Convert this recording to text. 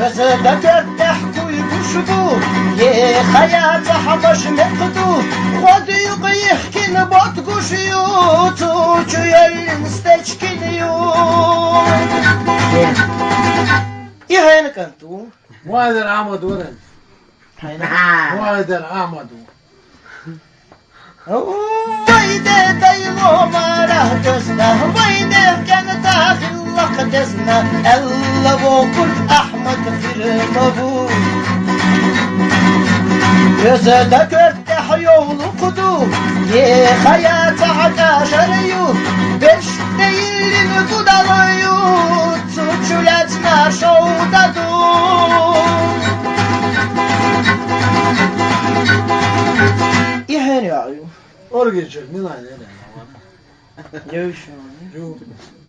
Gözde gördeh kuymuş bu Ye hayata hamaş mekdu Khodu yuqyihkin bot kuşuyu Tuğcu yellin steçkiniyu İhayını kantu وهذا العمد ورد Hayna وهذا العمد Vayde dayılo mara gözde Vayde gene dahillak dezne Elle vokul Ahmet firma bu Gözde gördeh yolu kudu Ye hayata akaşarıyut Beş değilim kudalıyut Suçuletme şovda dur İhen ya أرجع من هنا Görüşürüz شو